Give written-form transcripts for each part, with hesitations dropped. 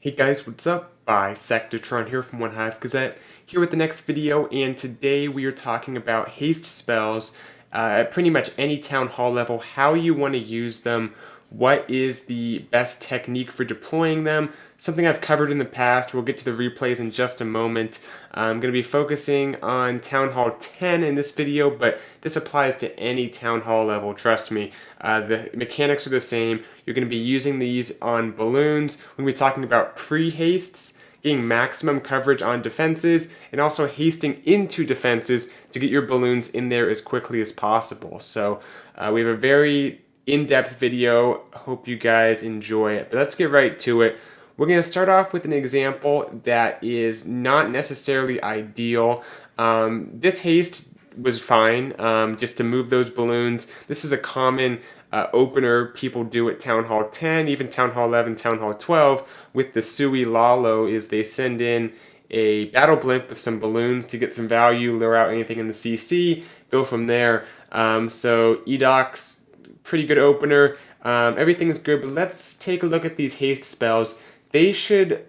Hey guys, what's up? Sectatron here from One Hive Gazette, here with the next video, and today we are talking about haste spells at pretty much any town hall level, how you want to use them, what is the best technique for deploying them, something I've covered in the past. We'll get to the replays in just a moment. I'm going to be focusing on Town Hall 10 in this video, but this applies to any Town Hall level, trust me. The mechanics are the same. You're going to be using these on balloons. We're going to be talking about pre-hastes, getting maximum coverage on defenses, and also hasting into defenses to get your balloons in there as quickly as possible. So we have a very in-depth video. Hope you guys enjoy it. But let's get right to it. We're going to start off with an example that is not necessarily ideal. This haste was fine, just to move those balloons. This is a common opener people do at Town Hall 10, even Town Hall 11, Town Hall 12, with the Sui Lalo, is they send in a battle blimp with some balloons to get some value, lure out anything in the CC, go from there. So Edox, pretty good opener. Everything's good, but let's take a look at these haste spells. They should,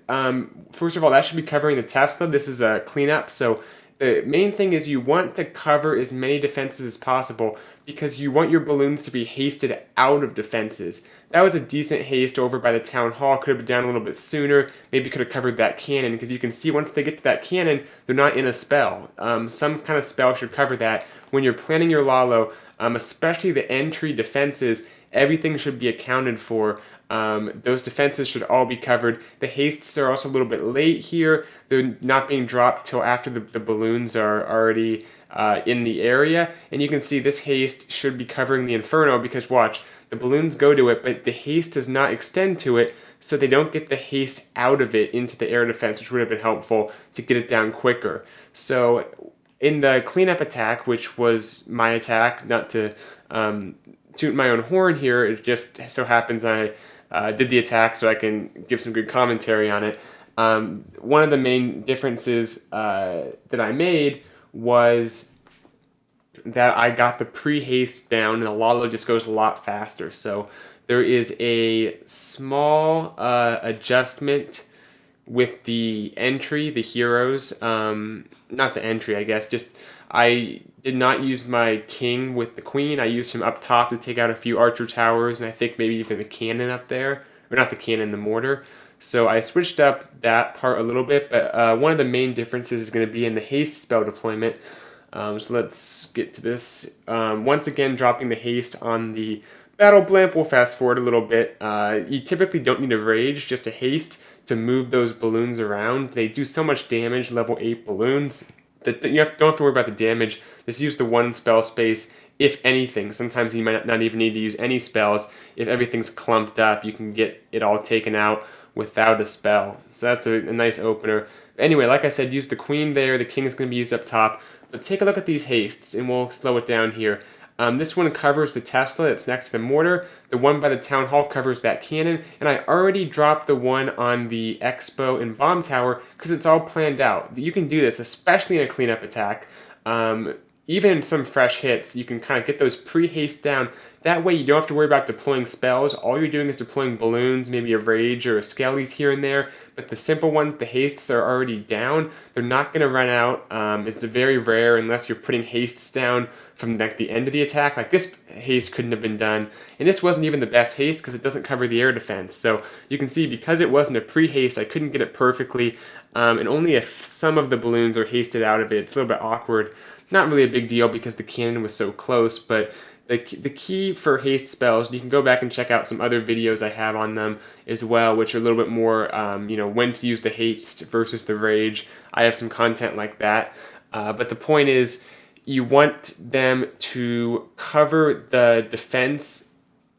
first of all, that should be covering the Tesla. This is a cleanup, so the main thing is you want to cover as many defenses as possible because you want your balloons to be hasted out of defenses. That was a decent haste over by the Town Hall. Could have been down a little bit sooner. Maybe could have covered that cannon, because you can see once they get to that cannon, they're not in a spell. Some kind of spell should cover that. When you're planning your Lalo, especially the entry defenses, everything should be accounted for. Those defenses should all be covered. The hastes are also a little bit late here. They're not being dropped till after the balloons are already in the area. And you can see this haste should be covering the Inferno, because watch, the balloons go to it, but the haste does not extend to it, so they don't get the haste out of it into the air defense, which would have been helpful to get it down quicker. So in the cleanup attack, which was my attack, not to toot my own horn here, it just so happens I did the attack so I can give some good commentary on it. One of the main differences that I made was that I got the pre-haste down, and the Lalo just goes a lot faster. So there is a small adjustment with the entry, the heroes. Not the entry, I guess. Just I did not use my king with the queen. I used him up top to take out a few archer towers, and I think maybe even the cannon up there. Or not the cannon, the mortar. So I switched up that part a little bit, but one of the main differences is going to be in the haste spell deployment. So let's get to this. Once again, dropping the haste on the battle blimp. We'll fast forward a little bit. You typically don't need a rage, just a haste to move those balloons around. They do so much damage, level 8 balloons, that you don't have to worry about the damage. Just use the one spell space, if anything. Sometimes you might not even need to use any spells. If everything's clumped up, you can get it all taken out without a spell. So that's a nice opener. Anyway, like I said, use the queen there. The king is going to be used up top. So take a look at these hastes, and we'll slow it down here. This one covers the Tesla that's next to the mortar. The one by the Town Hall covers that cannon. And I already dropped the one on the Expo and Bomb Tower because it's all planned out. You can do this, especially in a cleanup attack. Even some fresh hits, you can kind of get those pre-haste down. That way you don't have to worry about deploying spells. All you're doing is deploying balloons, maybe a rage or a skellies here and there. But the simple ones, the hastes are already down. They're not going to run out. It's very rare unless you're putting hastes down from like the end of the attack. Like this haste couldn't have been done. And this wasn't even the best haste because it doesn't cover the air defense. So you can see because it wasn't a pre-haste, I couldn't get it perfectly. And only if some of the balloons are hasted out of it, it's a little bit awkward. Not really a big deal because the cannon was so close, but the key for haste spells, you can go back and check out some other videos I have on them as well, which are a little bit more, when to use the haste versus the rage. I have some content like that. But the point is, you want them to cover the defense,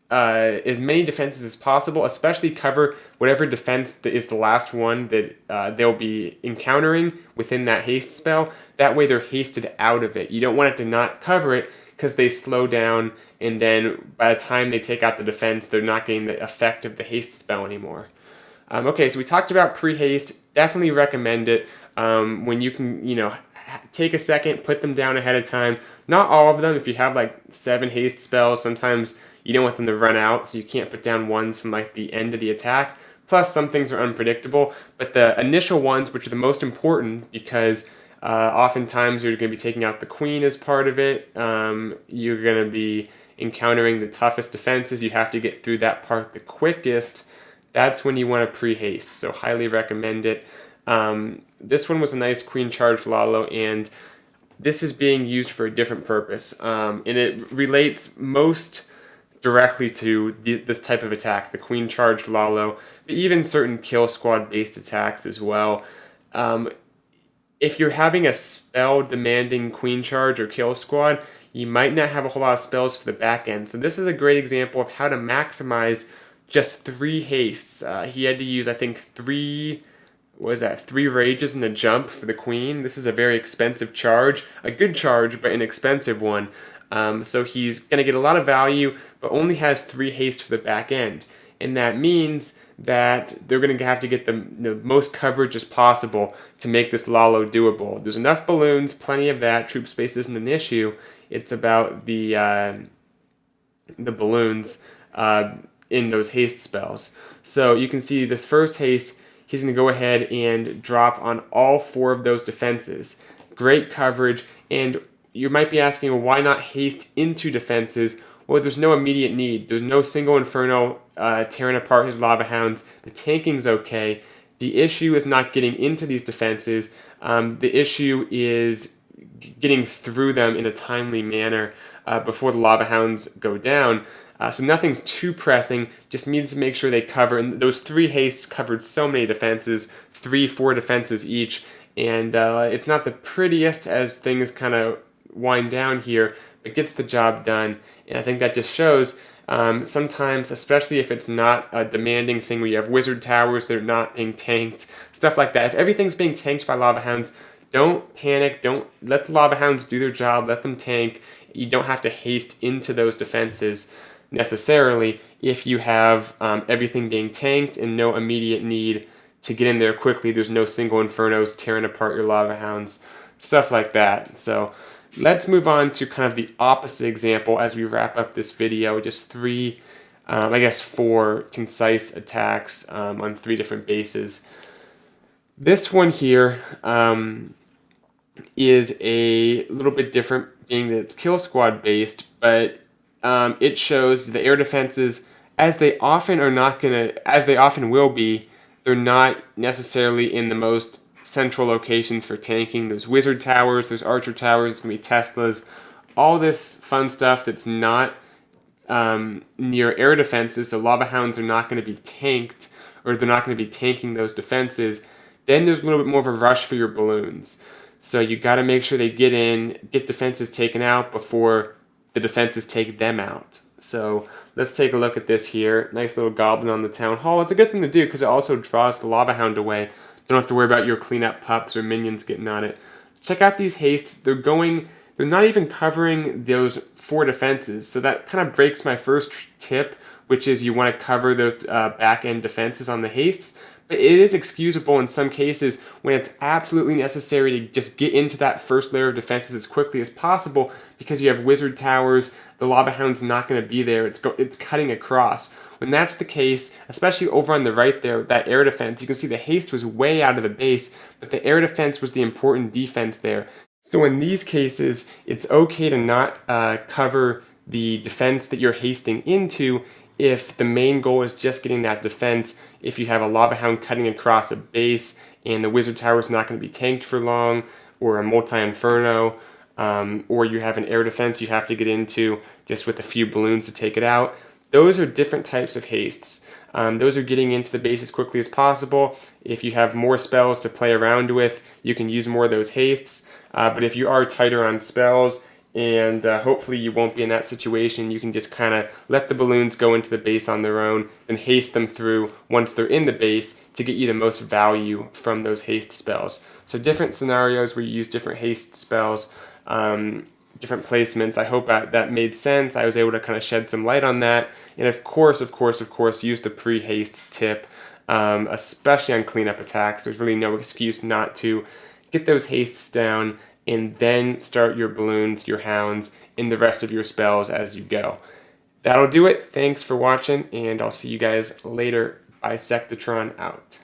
as many defenses as possible, especially cover whatever defense that is the last one that they'll be encountering within that haste spell. That way they're hasted out of it. You don't want it to not cover it because they slow down, and then by the time they take out the defense, they're not getting the effect of the haste spell anymore. Okay, so we talked about pre-haste. Definitely recommend it when you can, take a second, put them down ahead of time. Not all of them. If you have like 7 haste spells, sometimes you don't want them to run out, so you can't put down ones from like the end of the attack. Plus, some things are unpredictable, but the initial ones, which are the most important, because oftentimes you're going to be taking out the queen as part of it. You're going to be encountering the toughest defenses. You have to get through that part the quickest. That's when you want to pre-haste, so highly recommend it. This one was a nice queen charged Lalo, and this is being used for a different purpose, and it relates most directly to this type of attack, the queen charged Lalo, but even certain kill squad based attacks as well. If you're having a spell demanding queen charge or kill squad, you might not have a whole lot of spells for the back end. So this is a great example of how to maximize just 3 hastes. He had to use, I think, 3 rages and a jump for the queen. This is a very expensive charge, a good charge, but an expensive one. So he's going to get a lot of value, but only has 3 haste for the back end. And that means that they're going to have to get the most coverage as possible to make this Lalo doable. There's enough balloons, plenty of that. Troop space isn't an issue. It's about the balloons in those haste spells. So you can see this first haste, he's going to go ahead and drop on all 4 of those defenses. Great coverage, and you might be asking, well, why not haste into defenses? Well, there's no immediate need. There's no single Inferno tearing apart his Lava Hounds. The tanking's okay. The issue is not getting into these defenses. The issue is getting through them in a timely manner before the Lava Hounds go down. So nothing's too pressing, just needs to make sure they cover. And those 3 hastes covered so many defenses, 3-4 defenses each. And it's not the prettiest as things kind of wind down here, but gets the job done. And I think that just shows sometimes, especially if it's not a demanding thing where you have wizard towers that are not being tanked, stuff like that. If everything's being tanked by Lava Hounds, don't panic, don't let the Lava Hounds do their job, let them tank. You don't have to haste into those defenses necessarily if you have everything being tanked and no immediate need to get in there quickly. There's no single Infernos tearing apart your Lava Hounds, stuff like that. So let's move on to kind of the opposite example as we wrap up this video. Just 4 concise attacks on 3 different bases. This one here is a little bit different, being that it's kill squad based, but it shows the air defenses, as they often will be, they're not necessarily in the most central locations for tanking. There's wizard towers, there's archer towers, it's going to be Teslas, all this fun stuff that's not near air defenses, so Lava Hounds are not going to be tanked, or they're not going to be tanking those defenses. Then there's a little bit more of a rush for your balloons. So you got to make sure they get in, get defenses taken out before the defenses take them out. So let's take a look at this here. Nice little goblin on the town hall. It's a good thing to do because it also draws the Lava Hound away. Don't have to worry about your cleanup pups or minions getting on it. Check out these hastes. They're not even covering those 4 defenses. So that kind of breaks my first tip, which is you want to cover those back end defenses on the hastes. But it is excusable in some cases when it's absolutely necessary to just get into that first layer of defenses as quickly as possible because you have wizard towers, the Lava Hound's not going to be there, it's cutting across. When that's the case, especially over on the right there, that air defense, you can see the haste was way out of the base, but the air defense was the important defense there. So in these cases, it's okay to not cover the defense that you're hasting into if the main goal is just getting that defense. If you have a Lava Hound cutting across a base and the wizard tower is not going to be tanked for long, or a multi-inferno, or you have an air defense you have to get into just with a few balloons to take it out, those are different types of hastes. Those are getting into the base as quickly as possible. If you have more spells to play around with, you can use more of those hastes. But if you are tighter on spells, and hopefully you won't be in that situation, you can just kind of let the balloons go into the base on their own, then haste them through once they're in the base to get you the most value from those haste spells. So different scenarios where you use different haste spells, different placements. I hope that made sense. I was able to kind of shed some light on that. And of course, use the pre-haste tip, especially on cleanup attacks. There's really no excuse not to get those hastes down and then start your balloons, your hounds, in the rest of your spells as you go. That'll do it. Thanks for watching, and I'll see you guys later. Bisectatron out.